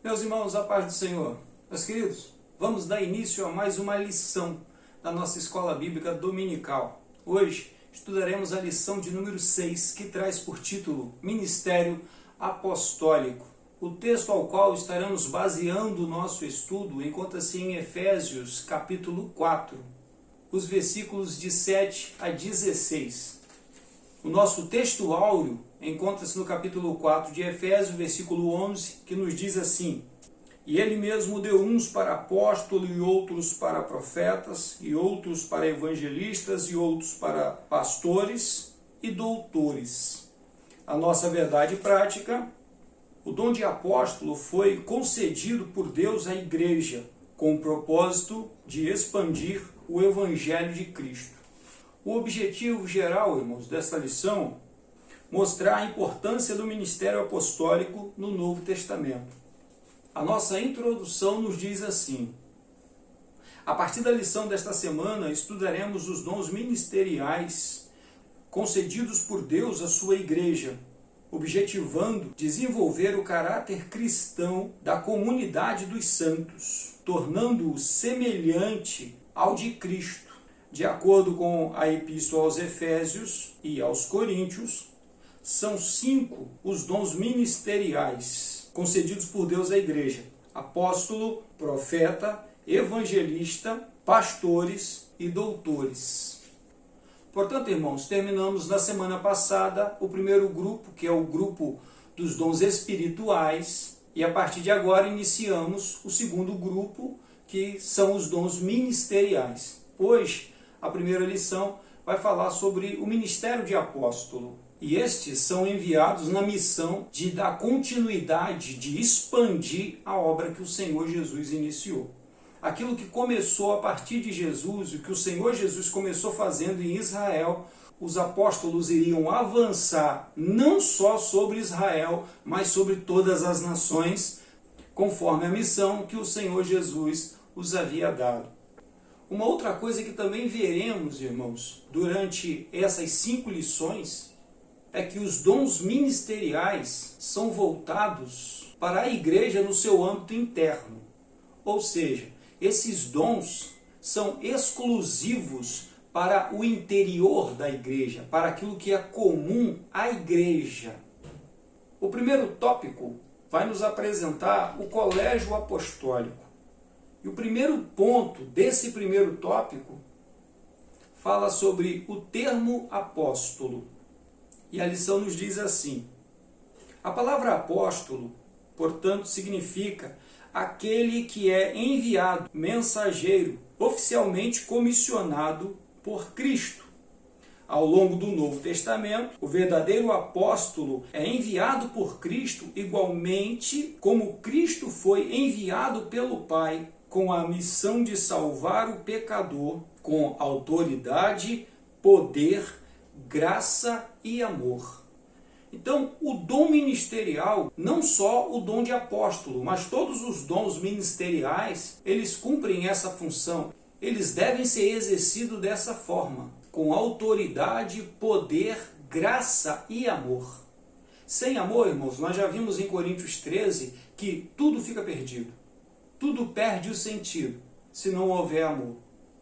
Meus irmãos, a paz do Senhor. Meus queridos, vamos dar início a mais uma lição da nossa Escola Bíblica Dominical. Hoje estudaremos a lição de número 6, que traz por título Ministério Apostólico. O texto ao qual estaremos baseando o nosso estudo encontra-se em Efésios, capítulo 4, os versículos de 7 a 16. O nosso texto áureo encontra-se no capítulo 4 de Efésios, versículo 11, que nos diz assim: E ele mesmo deu uns para apóstolos, e outros para profetas, e outros para evangelistas, e outros para pastores e doutores. A nossa verdade prática: o dom de apóstolo foi concedido por Deus à igreja, com o propósito de expandir o evangelho de Cristo. O objetivo geral, irmãos, desta lição, mostrar a importância do ministério apostólico no Novo Testamento. A nossa introdução nos diz assim: a partir da lição desta semana, estudaremos os dons ministeriais concedidos por Deus à sua igreja, objetivando desenvolver o caráter cristão da comunidade dos santos, tornando-o semelhante ao de Cristo. De acordo com a Epístola aos Efésios e aos Coríntios, são 5 os dons ministeriais concedidos por Deus à igreja: apóstolo, profeta, evangelista, pastores e doutores. Portanto, irmãos, terminamos na semana passada o primeiro grupo, que é o grupo dos dons espirituais, e a partir de agora iniciamos o segundo grupo, que são os dons ministeriais. Hoje, a primeira lição vai falar sobre o ministério de apóstolo. E estes são enviados na missão de dar continuidade, de expandir a obra que o Senhor Jesus iniciou. Aquilo que começou a partir de Jesus, o que o Senhor Jesus começou fazendo em Israel, os apóstolos iriam avançar não só sobre Israel, mas sobre todas as nações, conforme a missão que o Senhor Jesus os havia dado. Uma outra coisa que também veremos, irmãos, durante essas 5 lições, é que os dons ministeriais são voltados para a igreja no seu âmbito interno. Ou seja, esses dons são exclusivos para o interior da igreja, para aquilo que é comum à igreja. O primeiro tópico vai nos apresentar o colégio apostólico. E o primeiro ponto desse primeiro tópico fala sobre o termo apóstolo. E a lição nos diz assim: a palavra apóstolo, portanto, significa aquele que é enviado, mensageiro, oficialmente comissionado por Cristo. Ao longo do Novo Testamento, o verdadeiro apóstolo é enviado por Cristo igualmente como Cristo foi enviado pelo Pai, com a missão de salvar o pecador, com autoridade, poder, graça e amor. Então, o dom ministerial, não só o dom de apóstolo, mas todos os dons ministeriais, eles cumprem essa função. Eles devem ser exercidos dessa forma, com autoridade, poder, graça e amor. Sem amor, irmãos, nós já vimos em Coríntios 13 que tudo fica perdido. Tudo perde o sentido se não houver amor.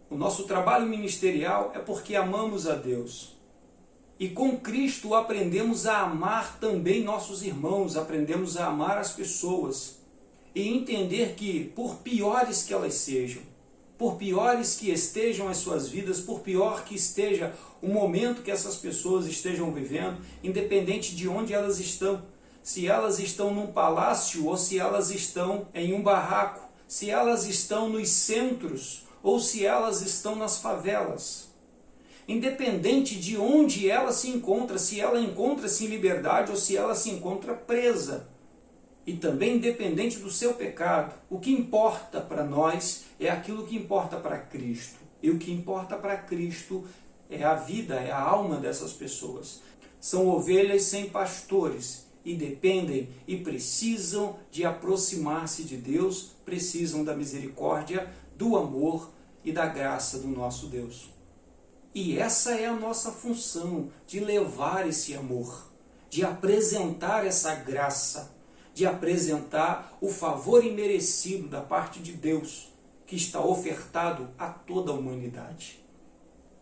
O nosso trabalho ministerial é porque amamos a Deus. E com Cristo aprendemos a amar também nossos irmãos, aprendemos a amar as pessoas. E entender que, por piores que elas sejam, por piores que estejam as suas vidas, por pior que esteja o momento que essas pessoas estejam vivendo, independente de onde elas estão, se elas estão num palácio ou se elas estão em um barraco, se elas estão nos centros ou se elas estão nas favelas. Independente de onde ela se encontra, se ela encontra-se em liberdade ou se ela se encontra presa. E também independente do seu pecado, o que importa para nós é aquilo que importa para Cristo. E o que importa para Cristo é a vida, é a alma dessas pessoas. São ovelhas sem pastores e dependem e precisam de aproximar-se de Deus, precisam da misericórdia, do amor e da graça do nosso Deus. E essa é a nossa função, de levar esse amor, de apresentar essa graça, de apresentar o favor imerecido da parte de Deus, que está ofertado a toda a humanidade.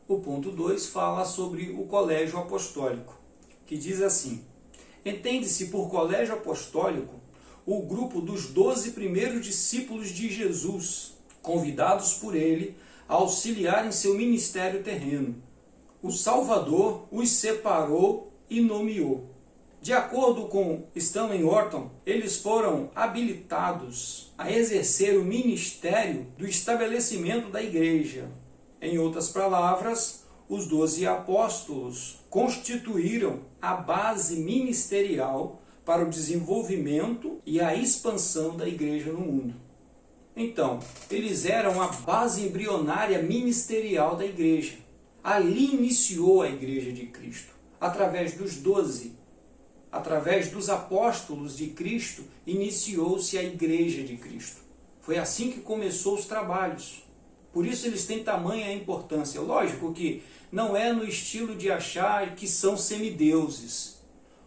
O ponto 2 fala sobre o colégio apostólico, que diz assim: entende-se por colégio apostólico o grupo dos 12 primeiros discípulos de Jesus, convidados por ele a auxiliar em seu ministério terreno. O Salvador os separou e nomeou. De acordo com Stanley Horton, eles foram habilitados a exercer o ministério do estabelecimento da igreja. Em outras palavras, os 12 apóstolos constituíram a base ministerial para o desenvolvimento e a expansão da igreja no mundo. Então, eles eram a base embrionária ministerial da igreja. Ali iniciou a igreja de Cristo, através dos 12. Através dos apóstolos de Cristo, iniciou-se a igreja de Cristo. Foi assim que começou os trabalhos. Por isso eles têm tamanha importância. Lógico que não é no estilo de achar que são semideuses,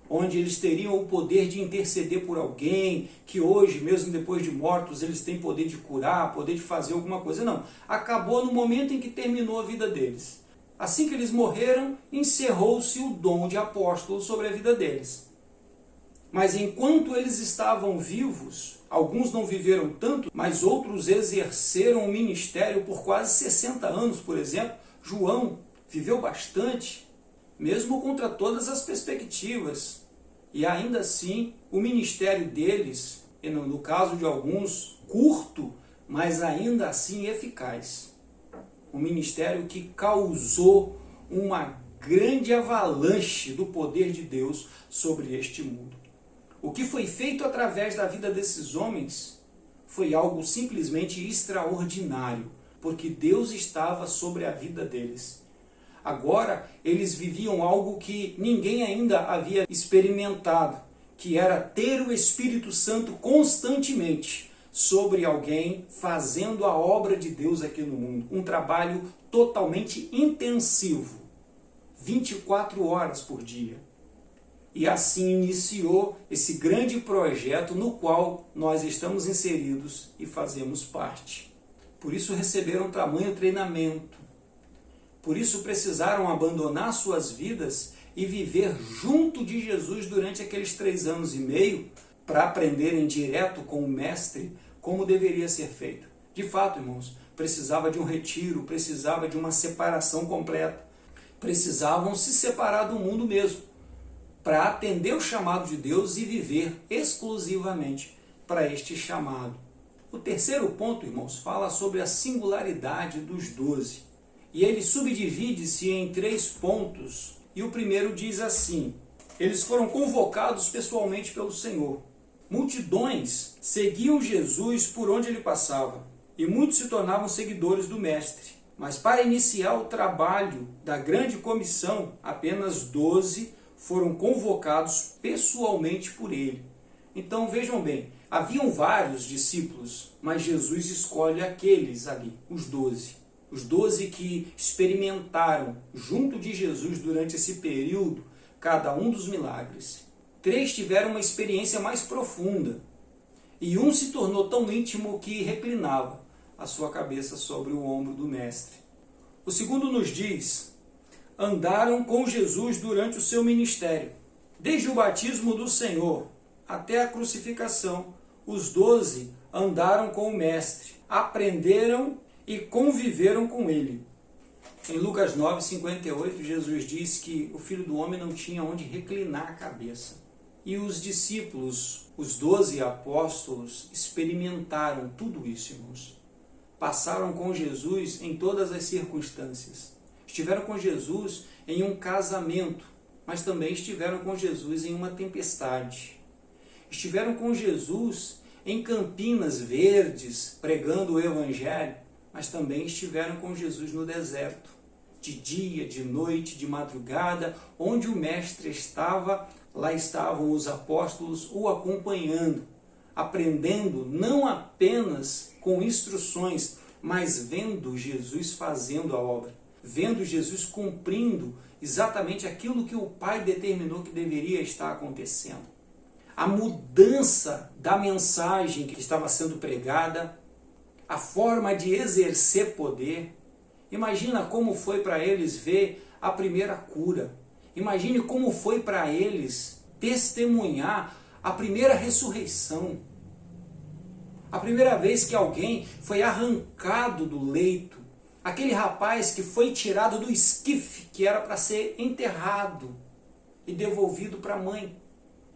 onde eles teriam o poder de interceder por alguém, que hoje, mesmo depois de mortos, eles têm poder de curar, poder de fazer alguma coisa. Não. Acabou no momento em que terminou a vida deles. Assim que eles morreram, encerrou-se o dom de apóstolo sobre a vida deles. Mas enquanto eles estavam vivos, alguns não viveram tanto, mas outros exerceram o ministério por quase 60 anos, por exemplo. João viveu bastante, mesmo contra todas as perspectivas. E ainda assim, o ministério deles, no caso de alguns, curto, mas ainda assim eficaz. Um ministério que causou uma grande avalanche do poder de Deus sobre este mundo. O que foi feito através da vida desses homens foi algo simplesmente extraordinário, porque Deus estava sobre a vida deles. Agora, eles viviam algo que ninguém ainda havia experimentado, que era ter o Espírito Santo constantemente sobre alguém fazendo a obra de Deus aqui no mundo. Um trabalho totalmente intensivo, 24 horas por dia. E assim iniciou esse grande projeto no qual nós estamos inseridos e fazemos parte. Por isso receberam tamanho treinamento. Por isso precisaram abandonar suas vidas e viver junto de Jesus durante aqueles 3 anos e meio para aprenderem direto com o Mestre como deveria ser feito. De fato, irmãos, precisava de um retiro, precisava de uma separação completa. Precisavam se separar do mundo mesmo, para atender o chamado de Deus e viver exclusivamente para este chamado. O terceiro ponto, irmãos, fala sobre a singularidade dos 12. E ele subdivide-se em 3 pontos. E o primeiro diz assim: eles foram convocados pessoalmente pelo Senhor. Multidões seguiam Jesus por onde ele passava, e muitos se tornavam seguidores do Mestre. Mas para iniciar o trabalho da grande comissão, apenas 12 foram convocados pessoalmente por ele. Então vejam bem, haviam vários discípulos, mas Jesus escolhe aqueles ali, os 12. Os 12 que experimentaram junto de Jesus durante esse período cada um dos milagres. 3 tiveram uma experiência mais profunda. E um se tornou tão íntimo que reclinava a sua cabeça sobre o ombro do Mestre. O segundo nos diz: andaram com Jesus durante o seu ministério. Desde o batismo do Senhor até a crucificação, os 12 andaram com o Mestre, aprenderam e conviveram com ele. Em Lucas 9:58, Jesus diz que o Filho do Homem não tinha onde reclinar a cabeça. E os discípulos, os 12 apóstolos, experimentaram tudo isso, irmãos. Passaram com Jesus em todas as circunstâncias. Estiveram com Jesus em um casamento, mas também estiveram com Jesus em uma tempestade. Estiveram com Jesus em Campinas Verdes, pregando o Evangelho, mas também estiveram com Jesus no deserto, de dia, de noite, de madrugada, onde o Mestre estava, lá estavam os apóstolos o acompanhando, aprendendo não apenas com instruções, mas vendo Jesus fazendo a obra, vendo Jesus cumprindo exatamente aquilo que o Pai determinou que deveria estar acontecendo. a mudança da mensagem que estava sendo pregada, a forma de exercer poder. Imagina como foi para eles ver a primeira cura. Imagine como foi para eles testemunhar a primeira ressurreição. A primeira vez que alguém foi arrancado do leito. Aquele rapaz que foi tirado do esquife, que era para ser enterrado e devolvido para a mãe.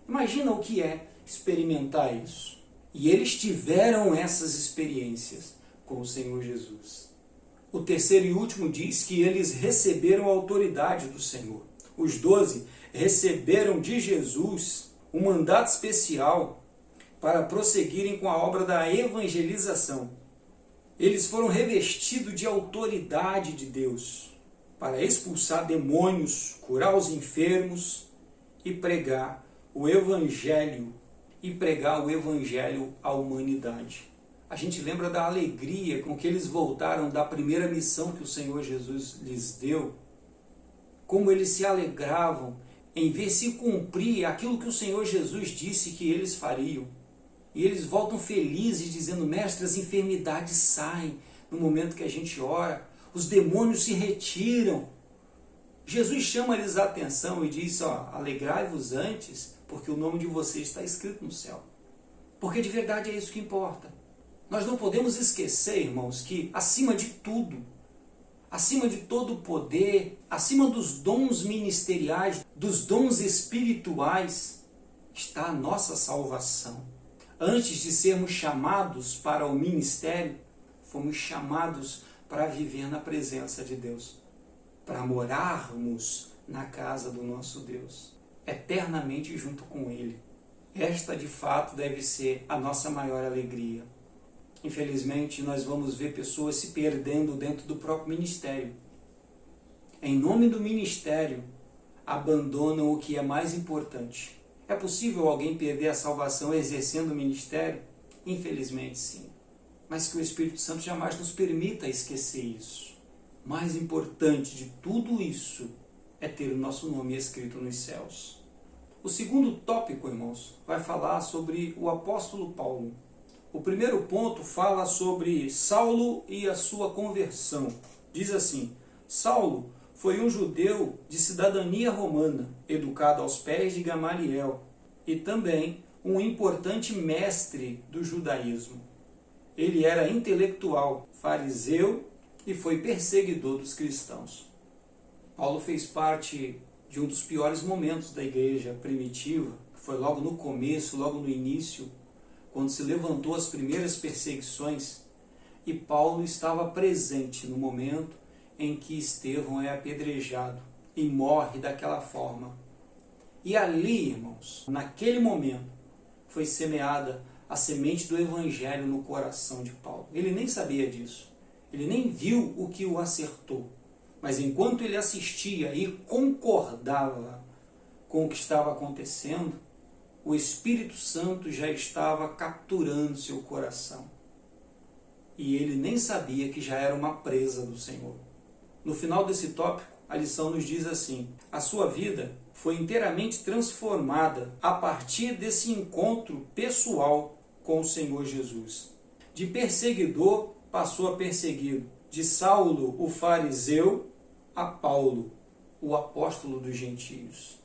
Imagina o que é experimentar isso. E eles tiveram essas experiências com o Senhor Jesus. O terceiro e último diz que eles receberam a autoridade do Senhor. Os 12 receberam de Jesus um mandato especial para prosseguirem com a obra da evangelização. Eles foram revestidos de autoridade de Deus para expulsar demônios, curar os enfermos e pregar o Evangelho à humanidade. A gente lembra da alegria com que eles voltaram da primeira missão que o Senhor Jesus lhes deu, como eles se alegravam em ver se cumprir aquilo que o Senhor Jesus disse que eles fariam. E eles voltam felizes dizendo: mestre, as enfermidades saem no momento que a gente ora, os demônios se retiram. Jesus chama-lhes a atenção e diz: alegrai-vos antes, porque o nome de vocês está escrito no céu. Porque de verdade é isso que importa. Nós não podemos esquecer, irmãos, que acima de tudo, acima de todo o poder, acima dos dons ministeriais, dos dons espirituais, está a nossa salvação. Antes de sermos chamados para o ministério, fomos chamados para viver na presença de Deus, para morarmos na casa do nosso Deus, eternamente junto com Ele. Esta, de fato, deve ser a nossa maior alegria. Infelizmente, nós vamos ver pessoas se perdendo dentro do próprio ministério. Em nome do ministério, abandonam o que é mais importante. É possível alguém perder a salvação exercendo o ministério? Infelizmente, sim. Mas que o Espírito Santo jamais nos permita esquecer isso. Mais importante de tudo isso é ter o nosso nome escrito nos céus. O segundo tópico, irmãos, vai falar sobre o apóstolo Paulo. O primeiro ponto fala sobre Saulo e a sua conversão. Diz assim: Saulo foi um judeu de cidadania romana, educado aos pés de Gamaliel, e também um importante mestre do judaísmo. Ele era intelectual, fariseu e foi perseguidor dos cristãos. Paulo fez parte de um dos piores momentos da igreja primitiva, que foi logo no começo, logo no início, quando se levantou as primeiras perseguições, e Paulo estava presente no momento em que Estevão é apedrejado e morre daquela forma. E ali, irmãos, naquele momento, foi semeada a semente do Evangelho no coração de Paulo. Ele nem sabia disso, ele nem viu o que o acertou, mas enquanto ele assistia e concordava com o que estava acontecendo, o Espírito Santo já estava capturando seu coração. E ele nem sabia que já era uma presa do Senhor. No final desse tópico, a lição nos diz assim: a sua vida foi inteiramente transformada a partir desse encontro pessoal com o Senhor Jesus. De perseguidor passou a perseguido. De Saulo, o fariseu, a Paulo, o apóstolo dos gentios.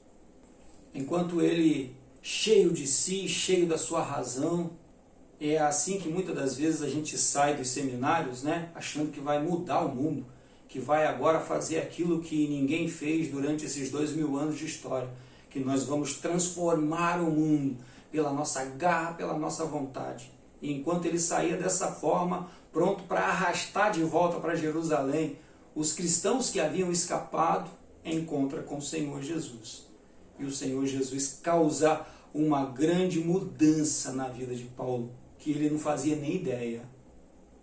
Enquanto ele, cheio de si, cheio da sua razão, é assim que muitas das vezes a gente sai dos seminários, achando que vai mudar o mundo, que vai agora fazer aquilo que ninguém fez durante esses 2000 anos de história, que nós vamos transformar o mundo pela nossa garra, pela nossa vontade. E enquanto ele saía dessa forma, pronto para arrastar de volta para Jerusalém os cristãos que haviam escapado, encontra com o Senhor Jesus. E o Senhor Jesus causa uma grande mudança na vida de Paulo, que ele não fazia nem ideia.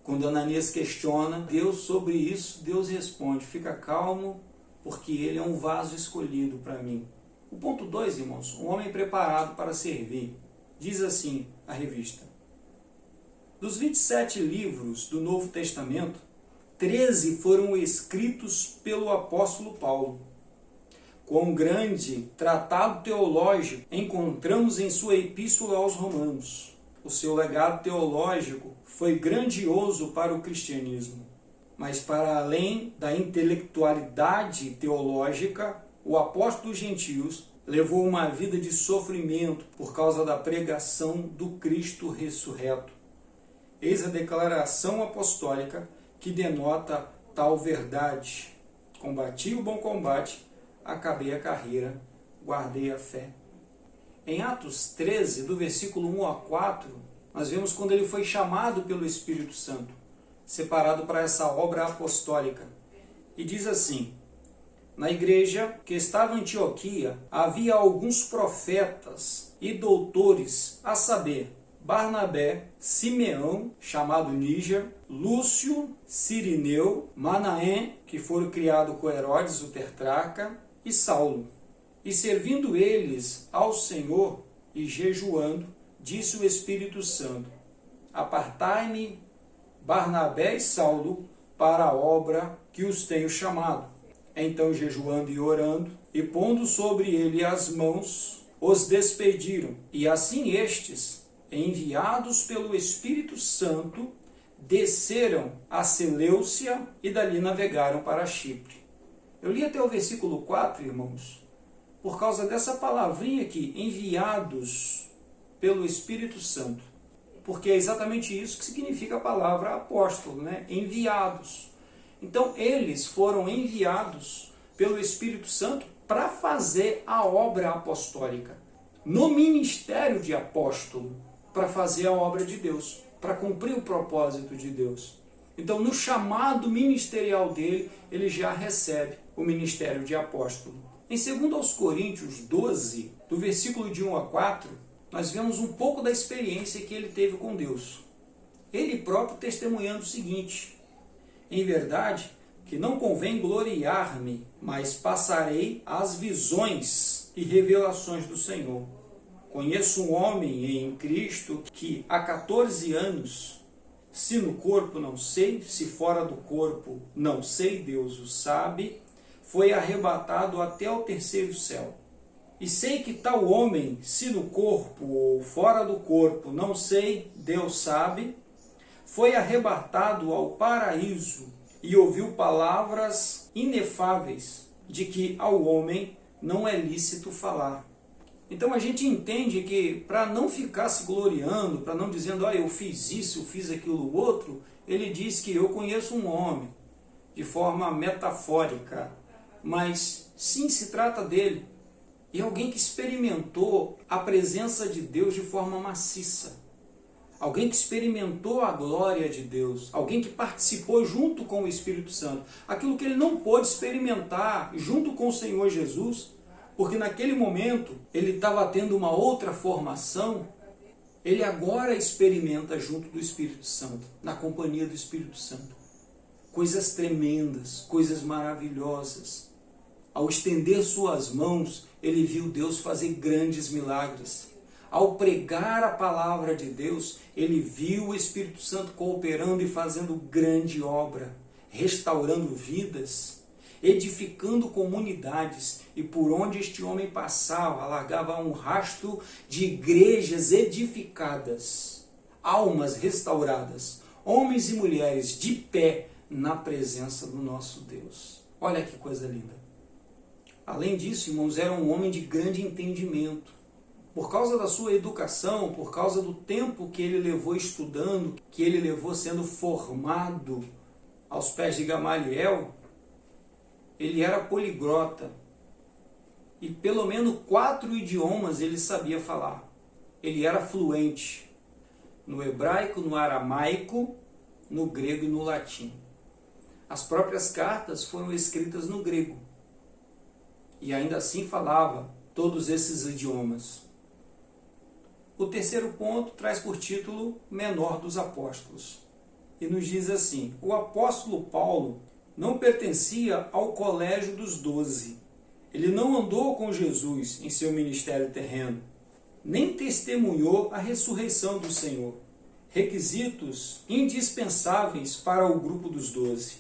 Quando Ananias questiona Deus sobre isso, Deus responde: fica calmo, porque ele é um vaso escolhido para mim. O ponto 2, irmãos, um homem preparado para servir. Diz assim a revista: dos 27 livros do Novo Testamento, 13 foram escritos pelo apóstolo Paulo. Quão grande tratado teológico encontramos em sua epístola aos Romanos. O seu legado teológico foi grandioso para o cristianismo. Mas para além da intelectualidade teológica, o apóstolo dos gentios levou uma vida de sofrimento por causa da pregação do Cristo ressurreto. Eis a declaração apostólica que denota tal verdade. Combati o bom combate, acabei a carreira, guardei a fé. Em Atos 13, do versículo 1 a 4, nós vemos quando ele foi chamado pelo Espírito Santo, separado para essa obra apostólica. E diz assim: na igreja que estava em Antioquia havia alguns profetas e doutores, a saber, Barnabé, Simeão, chamado Níger, Lúcio, Cirineu, Manaém, que foram criados com Herodes, o tetrarca, e Saulo. E servindo eles ao Senhor e jejuando, disse o Espírito Santo: apartai-me Barnabé e Saulo para a obra que os tenho chamado. Então, jejuando e orando, e pondo sobre ele as mãos, os despediram. E assim estes, enviados pelo Espírito Santo, desceram a Seleucia e dali navegaram para Chipre. Eu li até o versículo 4, irmãos, por causa dessa palavrinha aqui, enviados pelo Espírito Santo. Porque é exatamente isso que significa a palavra apóstolo, né? Enviados. Então, eles foram enviados pelo Espírito Santo para fazer a obra apostólica, no ministério de apóstolo, para fazer a obra de Deus, para cumprir o propósito de Deus. Então, no chamado ministerial dele, ele já recebe o ministério de apóstolo. Em 2 Coríntios 12, do versículo de 1 a 4, nós vemos um pouco da experiência que ele teve com Deus. Ele próprio testemunhando o seguinte: em verdade, que não convém gloriar-me, mas passarei as visões e revelações do Senhor. Conheço um homem em Cristo que há 14 anos, se no corpo não sei, se fora do corpo não sei, Deus o sabe, foi arrebatado até o terceiro céu. E sei que tal homem, se no corpo ou fora do corpo não sei, Deus sabe, foi arrebatado ao paraíso e ouviu palavras inefáveis de que ao homem não é lícito falar. Então a gente entende que para não ficar se gloriando, para não dizendo, eu fiz isso, eu fiz aquilo outro, ele diz que eu conheço um homem, de forma metafórica, mas sim se trata dele. E alguém que experimentou a presença de Deus de forma maciça. Alguém que experimentou a glória de Deus, alguém que participou junto com o Espírito Santo, aquilo que ele não pôde experimentar junto com o Senhor Jesus, porque naquele momento ele estava tendo uma outra formação, ele agora experimenta junto do Espírito Santo, na companhia do Espírito Santo, coisas tremendas, coisas maravilhosas. Ao estender suas mãos, ele viu Deus fazer grandes milagres. Ao pregar a palavra de Deus, ele viu o Espírito Santo cooperando e fazendo grande obra, restaurando vidas, edificando comunidades, e por onde este homem passava, largava um rastro de igrejas edificadas, almas restauradas, homens e mulheres de pé na presença do nosso Deus. Olha que coisa linda. Além disso, irmãos, era um homem de grande entendimento. Por causa da sua educação, por causa do tempo que ele levou estudando, que ele levou sendo formado aos pés de Gamaliel, ele era poliglota. E pelo menos 4 idiomas ele sabia falar. Ele era fluente no hebraico, no aramaico, no grego e no latim. As próprias cartas foram escritas no grego. E ainda assim falava todos esses idiomas. O terceiro ponto traz por título Menor dos Apóstolos. E nos diz assim: o apóstolo Paulo não pertencia ao colégio dos 12. Ele não andou com Jesus em seu ministério terreno, nem testemunhou a ressurreição do Senhor, requisitos indispensáveis para o grupo dos 12.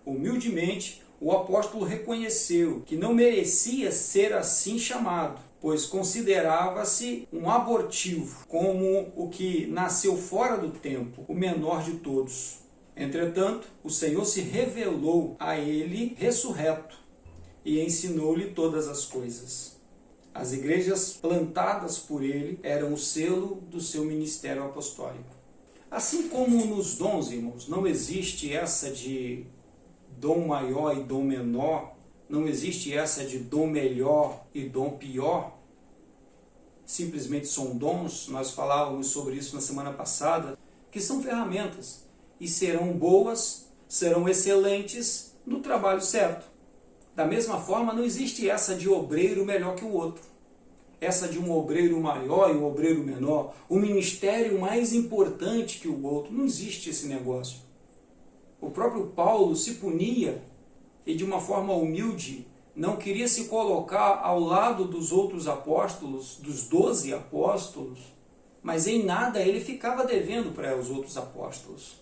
Humildemente, o apóstolo reconheceu que não merecia ser assim chamado, pois considerava-se um abortivo, como o que nasceu fora do tempo, o menor de todos. Entretanto, o Senhor se revelou a ele ressurreto e ensinou-lhe todas as coisas. As igrejas plantadas por ele eram o selo do seu ministério apostólico. Assim como nos dons, irmãos, não existe essa de dom maior e dom menor, não existe essa de dom melhor e dom pior, simplesmente são dons, nós falávamos sobre isso na semana passada, que são ferramentas e serão boas, serão excelentes no trabalho certo. Da mesma forma, não existe essa de obreiro melhor que o outro, essa de um obreiro maior e um obreiro menor, um ministério mais importante que o outro, não existe esse negócio. O próprio Paulo se punia e de uma forma humilde não queria se colocar ao lado dos outros apóstolos, dos 12 apóstolos, mas em nada ele ficava devendo para os outros apóstolos,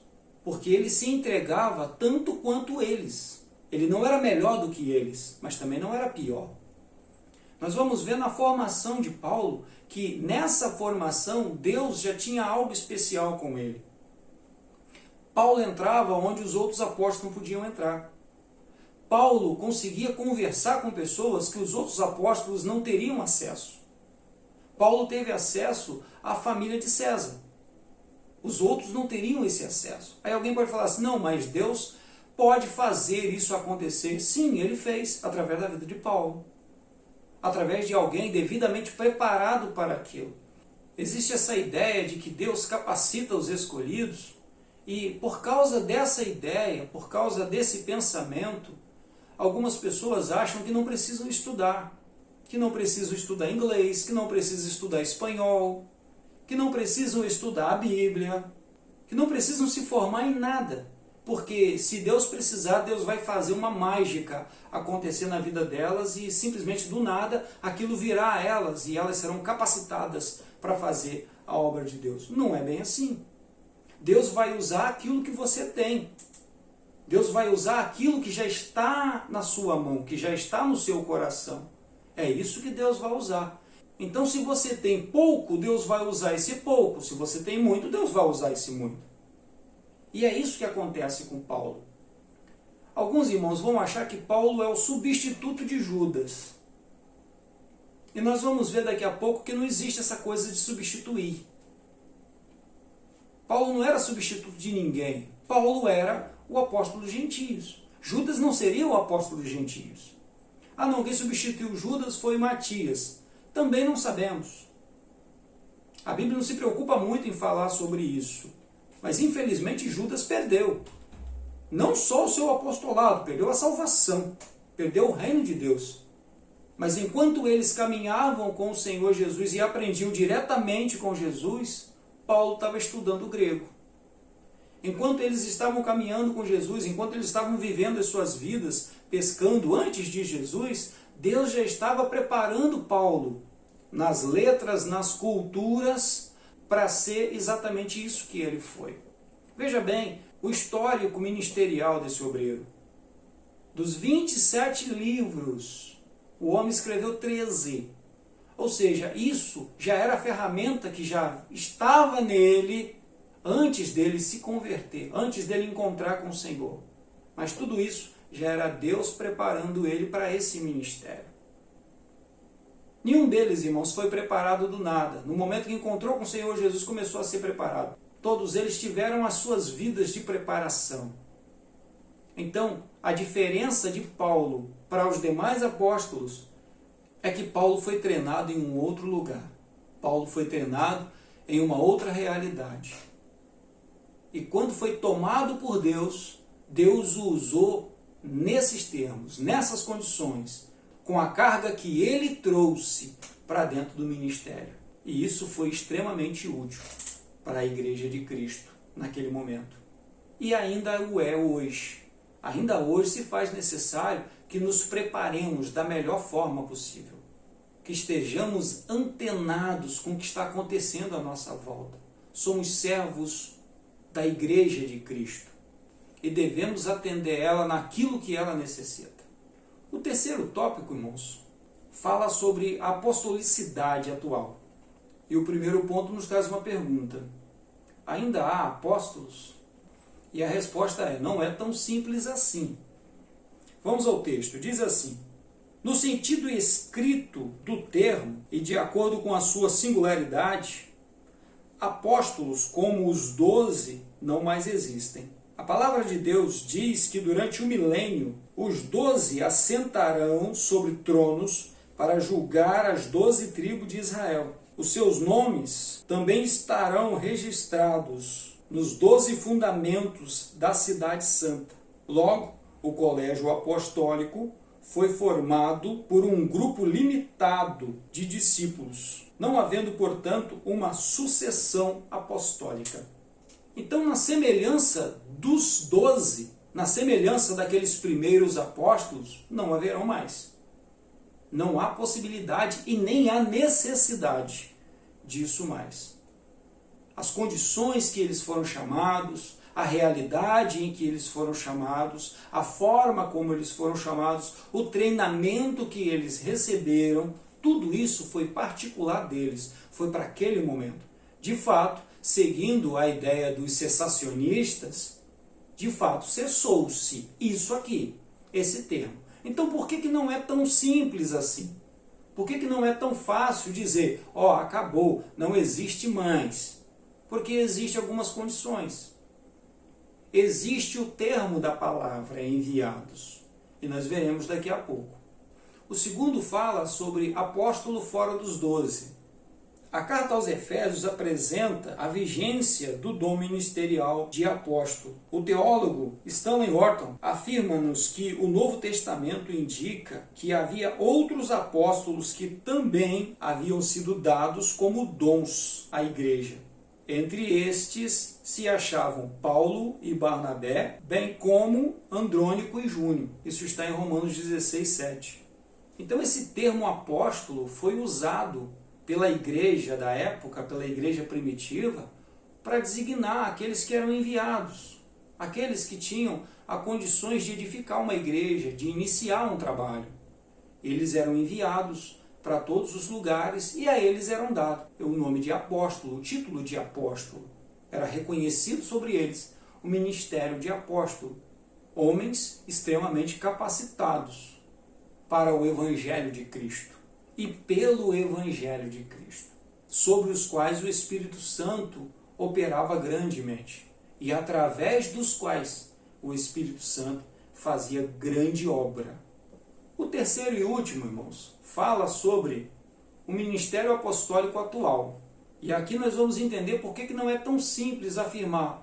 porque ele se entregava tanto quanto eles. Ele não era melhor do que eles, mas também não era pior. Nós vamos ver na formação de Paulo que nessa formação Deus já tinha algo especial com ele. Paulo entrava onde os outros apóstolos não podiam entrar. Paulo conseguia conversar com pessoas que os outros apóstolos não teriam acesso. Paulo teve acesso à família de César. Os outros não teriam esse acesso. Aí alguém pode falar assim, não, mas Deus pode fazer isso acontecer. Sim, ele fez, através da vida de Paulo. Através de alguém devidamente preparado para aquilo. Existe essa ideia de que Deus capacita os escolhidos e por causa dessa ideia, por causa desse pensamento, algumas pessoas acham que não precisam estudar, que não precisam estudar inglês, que não precisam estudar espanhol, que não precisam estudar a Bíblia, que não precisam se formar em nada, porque se Deus precisar, Deus vai fazer uma mágica acontecer na vida delas e simplesmente do nada aquilo virá a elas e elas serão capacitadas para fazer a obra de Deus. Não é bem assim. Deus vai usar aquilo que você tem. Deus vai usar aquilo que já está na sua mão, que já está no seu coração. É isso que Deus vai usar. Então, se você tem pouco, Deus vai usar esse pouco. Se você tem muito, Deus vai usar esse muito. E é isso que acontece com Paulo. Alguns irmãos vão achar que Paulo é o substituto de Judas. E nós vamos ver daqui a pouco que não existe essa coisa de substituir. Paulo não era substituto de ninguém. Paulo era o apóstolo dos gentios. Judas não seria o apóstolo dos gentios. Ah não, quem substituiu Judas foi Matias. Também não sabemos. A Bíblia não se preocupa muito em falar sobre isso. Mas infelizmente Judas perdeu. Não só o seu apostolado, perdeu a salvação. Perdeu o reino de Deus. Mas enquanto eles caminhavam com o Senhor Jesus e aprendiam diretamente com Jesus, Paulo estava estudando o grego. Enquanto eles estavam caminhando com Jesus, enquanto eles estavam vivendo as suas vidas, pescando antes de Jesus, Deus já estava preparando Paulo nas letras, nas culturas, para ser exatamente isso que ele foi. Veja bem, o histórico ministerial desse obreiro. Dos 27 livros, o homem escreveu 13. Ou seja, isso já era a ferramenta que já estava nele antes dele se converter, antes dele encontrar com o Senhor. Mas tudo isso já era Deus preparando ele para esse ministério. Nenhum deles, irmãos, foi preparado do nada. No momento que encontrou com o Senhor Jesus, começou a ser preparado. Todos eles tiveram as suas vidas de preparação. Então, a diferença de Paulo para os demais apóstolos é que Paulo foi treinado em um outro lugar. Paulo foi treinado em uma outra realidade. E quando foi tomado por Deus, Deus o usou nesses termos, nessas condições, com a carga que ele trouxe para dentro do ministério. E isso foi extremamente útil para a Igreja de Cristo naquele momento. E ainda o é hoje. Ainda hoje se faz necessário que nos preparemos da melhor forma possível. Que estejamos antenados com o que está acontecendo à nossa volta. Somos servos da Igreja de Cristo. e devemos atender ela naquilo que ela necessita. O terceiro tópico, irmãos, fala sobre a apostolicidade atual. E o primeiro ponto nos traz uma pergunta: ainda há apóstolos? E a resposta é: não é tão simples assim. Vamos ao texto. Diz assim: no sentido escrito do termo e de acordo com a sua singularidade, apóstolos como os 12 não mais existem. A palavra de Deus diz que durante o milênio, os 12 assentarão sobre tronos para julgar as 12 tribos de Israel. Os seus nomes também estarão registrados nos 12 fundamentos da cidade santa. Logo, o colégio apostólico foi formado por um grupo limitado de discípulos, não havendo, portanto, uma sucessão apostólica. Então, na semelhança dos 12, na semelhança daqueles primeiros apóstolos, não haverão mais. Não há possibilidade e nem há necessidade disso mais. As condições que eles foram chamados, a realidade em que eles foram chamados, a forma como eles foram chamados, o treinamento que eles receberam, tudo isso foi particular deles, foi para aquele momento. De fato, seguindo a ideia dos cessacionistas, de fato cessou-se isso aqui, esse termo. Então por que não é tão simples assim? Por que não é tão fácil dizer, acabou, não existe mais? Porque existem algumas condições. Existe o termo da palavra, enviados, e nós veremos daqui a pouco. O segundo fala sobre apóstolo fora dos 12. A carta aos Efésios apresenta a vigência do dom ministerial de apóstolo. O teólogo Stanley Horton afirma-nos que o Novo Testamento indica que havia outros apóstolos que também haviam sido dados como dons à igreja. Entre estes se achavam Paulo e Barnabé, bem como Andrônico e Júnior. Isso está em Romanos 16, 7. Então esse termo apóstolo foi usado pela igreja da época, pela igreja primitiva, para designar aqueles que eram enviados, aqueles que tinham as condições de edificar uma igreja, de iniciar um trabalho. Eles eram enviados para todos os lugares e a eles eram dado o nome de apóstolo, o título de apóstolo. Era reconhecido sobre eles o ministério de apóstolo, homens extremamente capacitados para o evangelho de Cristo e pelo evangelho de Cristo, sobre os quais o Espírito Santo operava grandemente e através dos quais o Espírito Santo fazia grande obra. O terceiro e último, irmãos, fala sobre o ministério apostólico atual. E aqui nós vamos entender por que não é tão simples afirmar,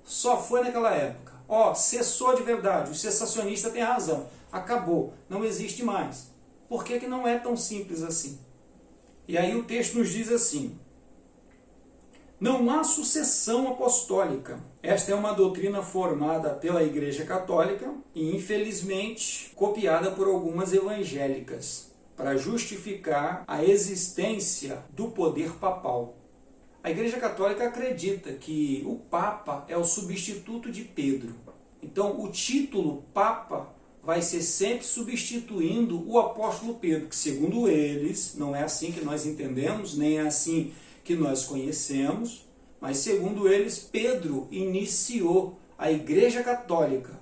só foi naquela época, cessou de verdade, o cessacionista tem razão, acabou, não existe mais. Por que não é tão simples assim? E aí o texto nos diz assim: não há sucessão apostólica. Esta é uma doutrina formada pela Igreja Católica e, infelizmente, copiada por algumas evangélicas, para justificar a existência do poder papal. A Igreja Católica acredita que o Papa é o substituto de Pedro. Então, o título Papa vai ser sempre substituindo o apóstolo Pedro, que segundo eles, não é assim que nós entendemos, nem é assim que nós conhecemos, mas segundo eles, Pedro iniciou a Igreja Católica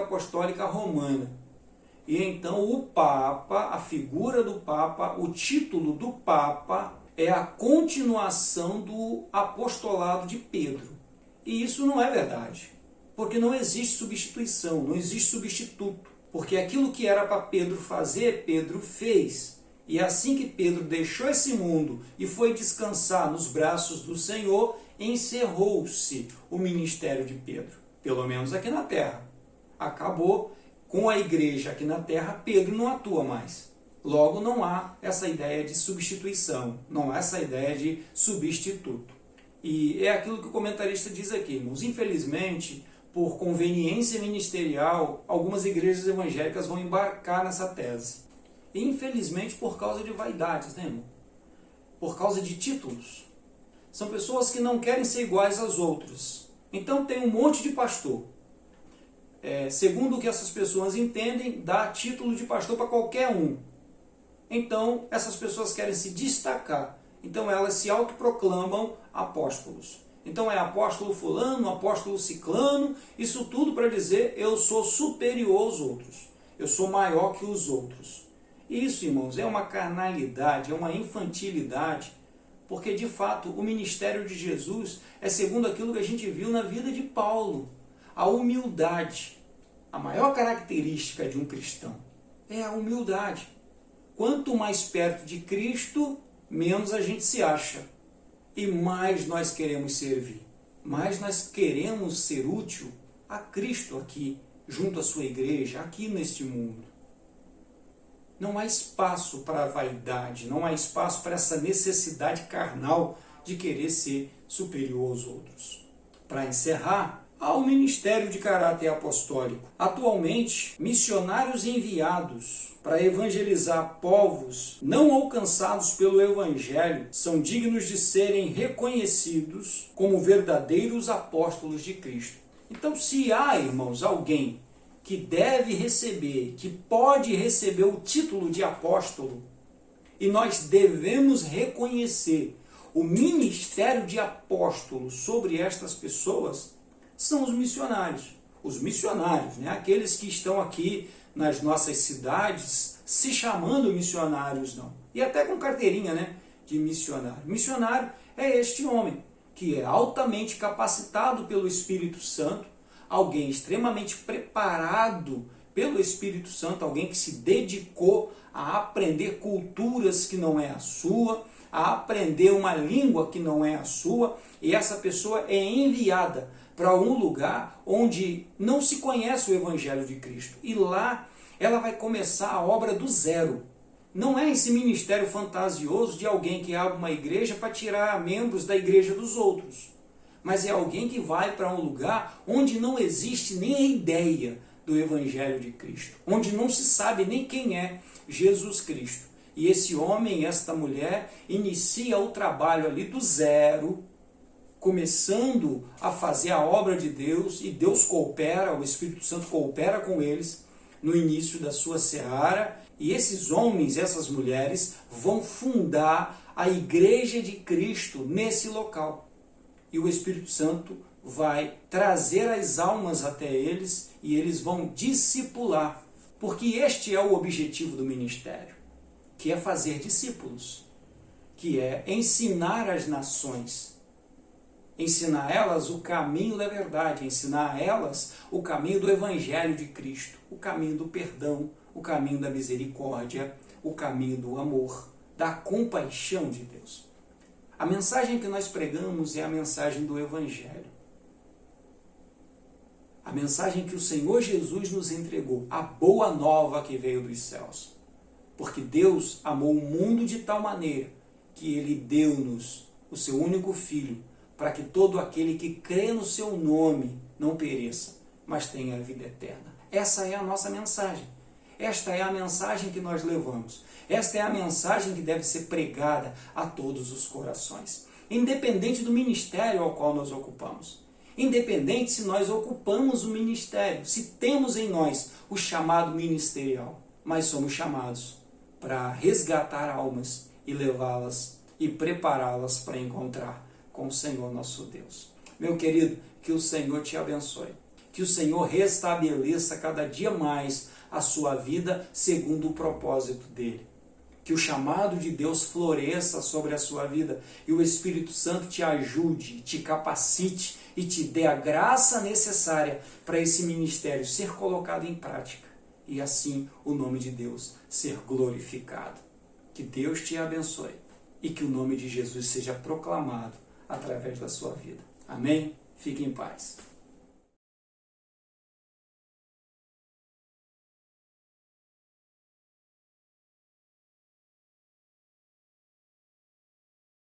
Apostólica Romana. E então o Papa, a figura do Papa, o título do Papa é a continuação do apostolado de Pedro. E isso não é verdade. Porque não existe substituição, não existe substituto. Porque aquilo que era para Pedro fazer, Pedro fez. E assim que Pedro deixou esse mundo e foi descansar nos braços do Senhor, encerrou-se o ministério de Pedro. Pelo menos aqui na terra. Acabou com a igreja aqui na terra, Pedro não atua mais. Logo não há essa ideia de substituição, não há essa ideia de substituto. E é aquilo que o comentarista diz aqui, irmãos. Infelizmente, por conveniência ministerial, algumas igrejas evangélicas vão embarcar nessa tese. E, infelizmente, por causa de vaidades, né, irmão? Por causa de títulos. São pessoas que não querem ser iguais às outras. Então tem um monte de pastor. segundo o que essas pessoas entendem, dá título de pastor para qualquer um. Então, essas pessoas querem se destacar. Então, elas se autoproclamam apóstolos. Então, é apóstolo fulano, apóstolo ciclano, isso tudo para dizer eu sou superior aos outros. Eu sou maior que os outros. Isso, irmãos, é uma carnalidade, é uma infantilidade, porque, de fato, o ministério de Jesus é segundo aquilo que a gente viu na vida de Paulo. A humildade. A maior característica de um cristão é a humildade. Quanto mais perto de Cristo, menos a gente se acha. E mais nós queremos servir. Mais nós queremos ser útil a Cristo aqui, junto à sua igreja, aqui neste mundo. Não há espaço para a vaidade, não há espaço para essa necessidade carnal de querer ser superior aos outros. Para encerrar, há um ministério de caráter apostólico. Atualmente, missionários enviados para evangelizar povos não alcançados pelo Evangelho são dignos de serem reconhecidos como verdadeiros apóstolos de Cristo. Então, se há, irmãos, alguém que deve receber, que pode receber o título de apóstolo, e nós devemos reconhecer o ministério de apóstolo sobre estas pessoas, são os missionários. Os missionários, né? Aqueles que estão aqui nas nossas cidades se chamando missionários, não. E até com carteirinha, né, de missionário. Missionário é este homem que é altamente capacitado pelo Espírito Santo, alguém extremamente preparado pelo Espírito Santo, alguém que se dedicou a aprender culturas que não é a sua, a aprender uma língua que não é a sua, e essa pessoa é enviada para um lugar onde não se conhece o Evangelho de Cristo. E lá ela vai começar a obra do zero. Não é esse ministério fantasioso de alguém que abre uma igreja para tirar membros da igreja dos outros. Mas é alguém que vai para um lugar onde não existe nem a ideia do Evangelho de Cristo. Onde não se sabe nem quem é Jesus Cristo. E esse homem, esta mulher, inicia o trabalho ali do zero, começando a fazer a obra de Deus, e Deus coopera, o Espírito Santo coopera com eles no início da sua seara, e esses homens, essas mulheres, vão fundar a Igreja de Cristo nesse local. E o Espírito Santo vai trazer as almas até eles, e eles vão discipular, porque este é o objetivo do ministério, que é fazer discípulos, que é ensinar as nações, ensinar a elas o caminho da verdade, ensinar a elas o caminho do Evangelho de Cristo, o caminho do perdão, o caminho da misericórdia, o caminho do amor, da compaixão de Deus. A mensagem que nós pregamos é a mensagem do Evangelho. A mensagem que o Senhor Jesus nos entregou, a boa nova que veio dos céus. Porque Deus amou o mundo de tal maneira que Ele deu-nos o seu único Filho, para que todo aquele que crê no seu nome não pereça, mas tenha a vida eterna. Essa é a nossa mensagem. Esta é a mensagem que nós levamos. Esta é a mensagem que deve ser pregada a todos os corações. Independente do ministério ao qual nós ocupamos. Independente se nós ocupamos o ministério, se temos em nós o chamado ministerial. Mas somos chamados para resgatar almas e levá-las e prepará-las para encontrar com o Senhor nosso Deus. Meu querido, que o Senhor te abençoe. Que o Senhor restabeleça cada dia mais a sua vida segundo o propósito dele. Que o chamado de Deus floresça sobre a sua vida e o Espírito Santo te ajude, te capacite e te dê a graça necessária para esse ministério ser colocado em prática e assim o nome de Deus ser glorificado. Que Deus te abençoe e que o nome de Jesus seja proclamado através da sua vida. Amém? Fique em paz.